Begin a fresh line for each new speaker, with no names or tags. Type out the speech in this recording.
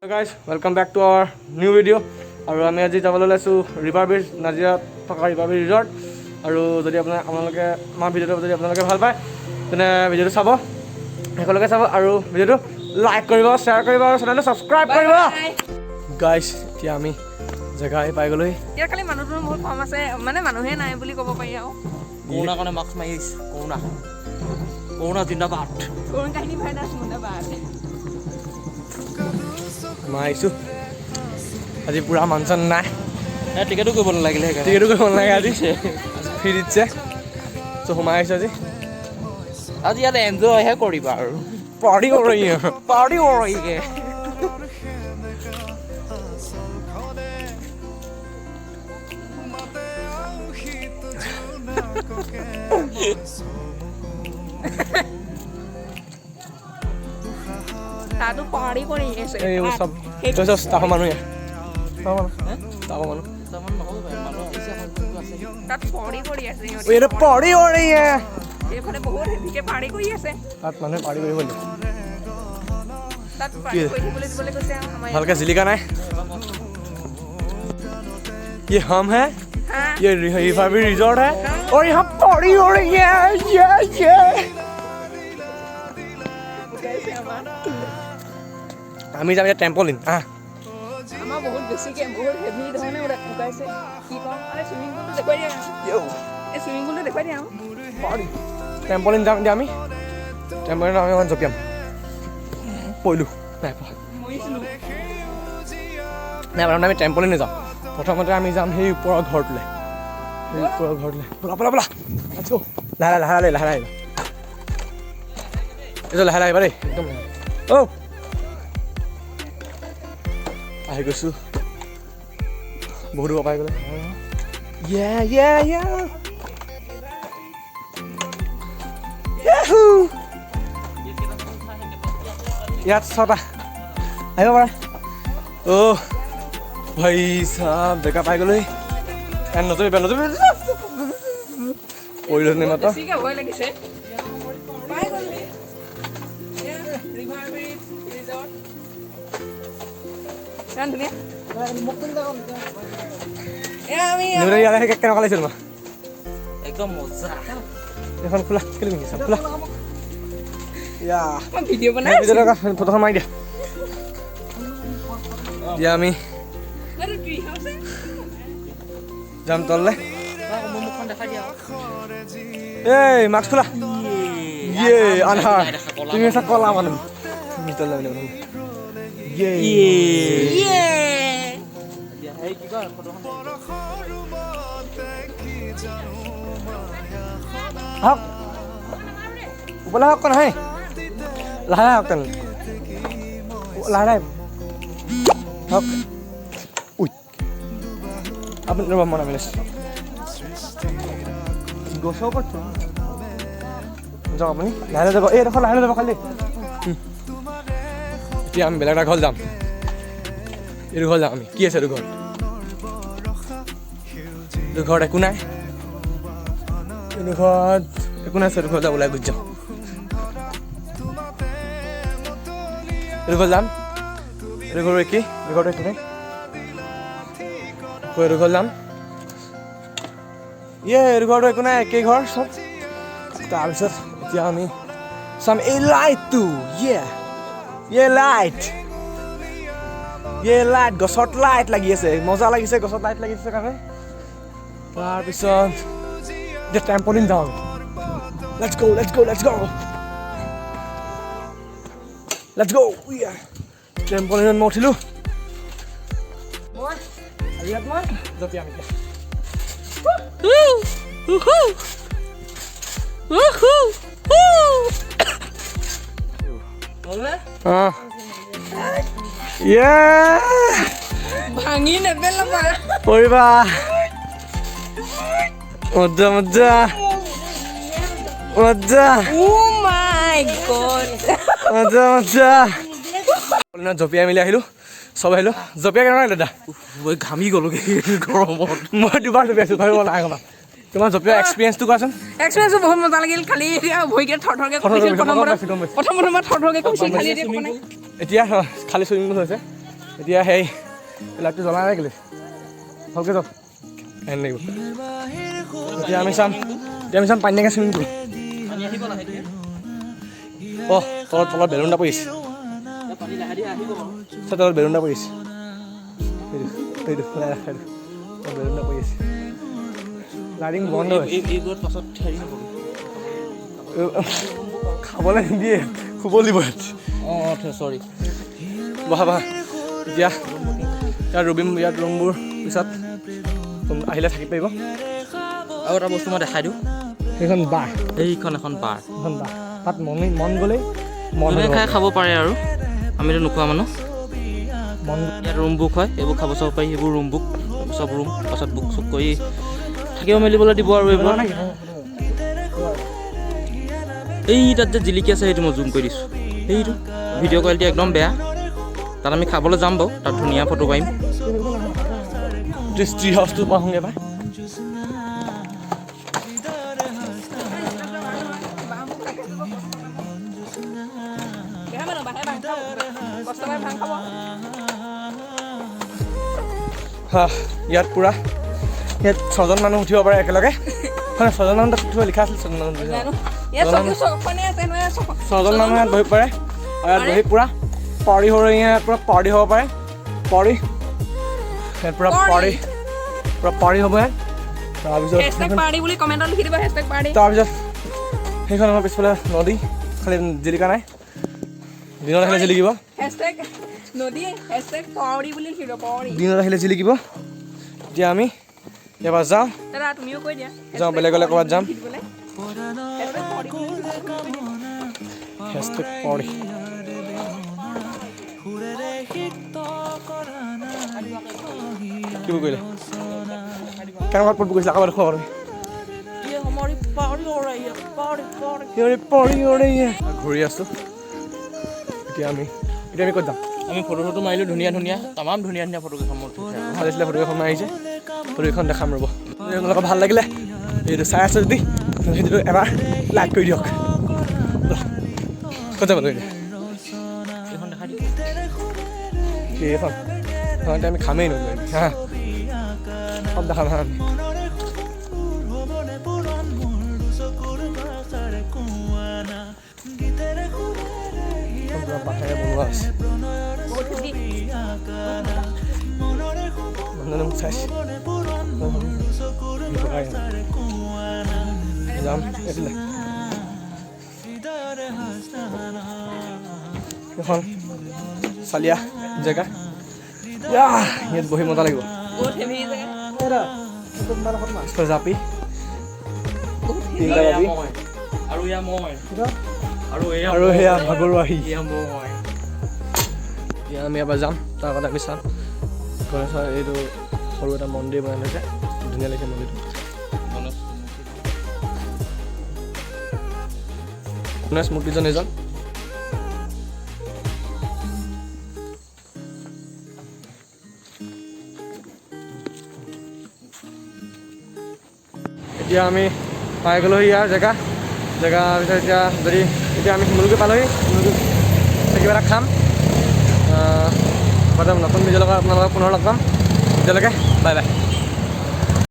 Guys, welcome back to our new video. আৰু আমি আজি যাবলৈ লৈছোঁ ৰিভাৰ ব্ৰিজ নাজিৰাত থকা ৰিভাৰ ব্ৰিজ ৰিজৰ্ট। আৰু যদি আপোনালোকে আমাৰ ভিডিঅ'টো যদি আপোনালোকে ভাল পায় তেনে ভিডিঅ'টো চাব, একেলগে চাব আৰু ভিডিঅ'টো লাইক কৰিব, শ্বেয়াৰ কৰিব আৰু চেনেলটো ছাবস্ক্ৰাইব কৰিব। গাইছ, এতিয়া আমি জেগা পাই গ'লো।
ইয়াৰ খালি মানুহটো বহুত কম আছে, মানে মানুহে নাই বুলি ক'ব পাৰি আৰু।
কৰোণা কাৰণে মাস্ক মাৰি আহিছে। কৰোণা জিন্দাবাদ।
কৰোণা কাহিনী ভাইৰাছ জিন্দাবাদ।
মই আহিছোঁ আজি পূৰা মানচন নাই,
টিকেটো কৰিব নালাগিলে,
টিকেটো কৰিব নালাগে, আজি ফ্ৰী দিছে। চ' সোমাই আহিছোঁ
আজি ইয়াত এনজয়হে কৰিবা আৰু
পাৰ্টি কৰি
পাৰ্টি কৰিগে।
তাতো পাৰ্টি কৰি আছে।
এইবোৰ চব ষ্টাফৰ মানুহ মানুহ
তাত পাৰ্টি কৰি আছে সিহঁতে।
এইটো পাৰ্টি কৰি
এইফালে বহুত হেভিকে পাৰ্টি কৰি আছে।
তাত মানুহে পাৰ্টি কৰিব লাগিব।
তাত পাৰ্টি কৰি দিবলৈ দিবলৈ কৈছে আমাৰ
ভালকে জিলিকা নাই। ये हम हैं, ये रिवर ब्रिज रिजॉर्ट है और यहाँ पार्टी हो रही है। আমি যাম এতিয়া টেম্পলিন।
আমাৰ বহুত বেছিকে বহুত হেভি ধৰণে উগাইছে। কি কম, আৰে চুইমিং পুলটো দেখুৱাই দিয়া। এই চুইমিং পুলটো দেখুৱাই দিয়া।
পাৰ্টি টেম্পলিন যাম এতিয়া আমি। টেম্পলিনত আমি অকণমান জঁপিয়াম। পৰিলোঁ নাই পোৱা নাই প্ৰথমতে আমি টেম্পলিনে যাম। প্ৰথমতে আমি যাম সেই ওপৰৰ ঘৰটোলৈ। বলা লাহে লাহে আহিবা। এইটো লাহে লাহে আহিবা দেই, একদম আহি গৈছোঁ। বহুত দূৰ পাই গ'লে। ইয়াত 6টা আহিব পাৰা। ভাই চাব জেগা পাই গ'লো। নজৰিবা পৰিলোঁ নে মাত্ৰ।
বেছিকে ভয় লাগিছে। পাই গ'লি। River bridge resort. ইমান ধুনীয়া। আমি
কেনেকুৱা লাগিছিল মই
একদম মজা।
এখন খোলা কেলে পিন্ধিছ খোলা।
ভিডিঅ' বনাই
ফটোখন মাৰি দিয়া। এতিয়া আমি যাম তললে। এই মাস্ক খোলা। আন্ধাৰ তুমি আছা কলা মানুহ। ওপৰলৈ হওক নহয়, লাহে হওক তেনে লাহে হওক। আপুনি ৰ'ব মনে মিলাইছে গছৰ ওপৰত যাওক। আপুনি লাহে যাব, এইডোখৰ লাহে যাব খালি। এতিয়া আমি বেলেগ এটা ঘৰ যাম। এইটো ঘৰ যাম আমি। কি আছে এইটো ঘৰত? এইটো ঘৰত একো নাই। এইটো ঘৰত একো নাই। এইটো ঘৰত যাব ওলাই গুচি যাম। এইটো ঘৰ যাম। এইটো ঘৰ একেই। এইটো ঘৰটো একো নাই। এইটো ঘৰ যাম। এইটো ঘৰটো একো নাই, একেই ঘৰ চব। তাৰপিছত এতিয়া আমি চাম এই লাইটটো। লাইট গছত লাইট লাগি আছে, মজা লাগিছে। গছত লাইট লাগিছে কাৰণে তাৰপিছত এতিয়া টেম্পলিন যাওঁ। Let's go. টেম্পলিনত মই উঠিলোঁ। জঁপিয়াম এতিয়া।
ভাঙি নেপেলাবা।
পৰিবা মজা।
Oh my God.
জঁপিয়াই মেলি আহিলোঁ, চব আহিলোঁ। জঁপিয়াই কেনেকুৱা লাগিলে দাদা?
মই ঘামি গ'লোগৈ গৰমত।
মই দুবাৰ জঁপিয়াইছোঁ, ভাবিব নাই ক'বা। তোমাৰ জঁপিওৱা এক্সপিৰিয়েঞ্চটো কোৱাচোন।
এক্সপিৰিয়েঞ্চটো বহুত মজা লাগিল। খালি ভৰিকেইটা থৰথৰকৈ কঁপিছিল। প্ৰথম থৰথৰকৈ কঁপিছিল। খালি
এতিয়া খালি চুইমিং পুল হৈছে। এতিয়া সেই লাইটটো জ্বলা নাই কেলে ভালকৈ যাওক ফেন লাগিব এতিয়া আমি চাম পানী নাইকিয়া চুইমিং পুল অঁ তলত বেলুন এটা পৰিছে তলত বেলুন এটা পৰিছে সেইটো বেলুন এটা পৰি আছে লাইটিং বন্ধ খাবলৈ নিদিয়ে শুব দিব
অঁ চৰি
বহা এতিয়া ইয়াত ৰুমবোৰ পিছত আহিলে থাকি পাৰিব
আৰু এটা বস্তু মই দেখাই দিওঁ
সেইখন বাৰ
এইখন এখন বাৰ
তাত মন গ'লেই
যোনে খাই খাব পাৰে আৰু আমিতো নোখোৱা মানুহ
মন
ইয়াত ৰুম বুক হয় এইবোৰ খাব চাব পাৰি সেইবোৰ ৰুম বুক চব ৰুম পাছত বুক চুক কৰি থাকিব মেলিবলৈ দিব আৰু এইবোৰ এই তাত যে জিলিকি আছে সেইটো মই জুম কৰি দিছোঁ সেইটো ভিডিঅ' কোৱালিটি একদম বেয়া তাত আমি খাবলৈ যাম বাৰু তাত ধুনীয়া ফটো পাৰিম
ট্ৰি হাউচটো পাহোঁগৈ পাই ইয়াত পূৰা ইয়াত 6জন মানুহ উঠিব পাৰে একেলগে হয় 6জন মানুহ উঠিব লিখা আছিল 6জন মানুহ 6জন মানুহ ইয়াত বহিব পাৰে আৰু ইয়াত বহি পূৰা পাৰ্টি হৈ ইয়াত পূৰা পাৰ্টি হ'ব পাৰে পাৰ্টি ইয়াত পূৰা পাৰ্টি হ'ব ইয়াত তাৰপিছত সেইখন আমাৰ পিছফালে নদী খালি জিলিকা নাই দিনত আহিলে জিলিকিব দিনত আহিলে জিলিকিব এতিয়া আমি এবাৰ যাওঁ বেলেগলৈ ক'ৰবাত যাম কি কৰিলে কেনেকুৱা ক'ত গৈছিলে আকৌ দেখুৱাব ঘূৰি আছোঁ এতিয়া আমি ক'ত যাম
আমি ফটো মাৰিলোঁ ধুনীয়া তামাম ধুনীয়া ফটোকেইখন মোৰ
ভাল আছিলে ফটোকেইখন আহিছে ফটোকেইখন দেখাম ৰ'ব আপোনালোকৰ ভাল লাগিলে এইটো চাই আছে যদি ভিডিঅ'টো এবাৰ লাইক কৰি দিয়ক ক'ত যাব লাগিব
এইখন দেখাই দিম
এইখন আমি খামেই নগৈ হা সব দেখাম হা আমি বাঁহেৰে বনোৱা আছে মানুহজনে মোক চাইছে যাম এইফালে এখন চালিয়া জেগা ইয়াত বহি মজা লাগিব জাপি আৰু সেয়া ভাগৰুৱা আহি এতিয়া আমি এবাৰ যাম তাৰ আগতে আমি চাম গণেশৰ এইটো সৰু এটা মন্দিৰ বনাই থৈছে ধুনীয়া লাগিছে মন্দিৰটো গণেশ মূৰ্তিজন এজন এতিয়া আমি পাই গ'লোহি ইয়াৰ জেগা পিছত এতিয়া আমি শিমলুগুৰি পালোহি কিবা এটা খাম নতুন ভিডিঅ'ৰ লগত আপোনালোকক পুনৰ লগ পাম তেতিয়ালৈকে বাই বাই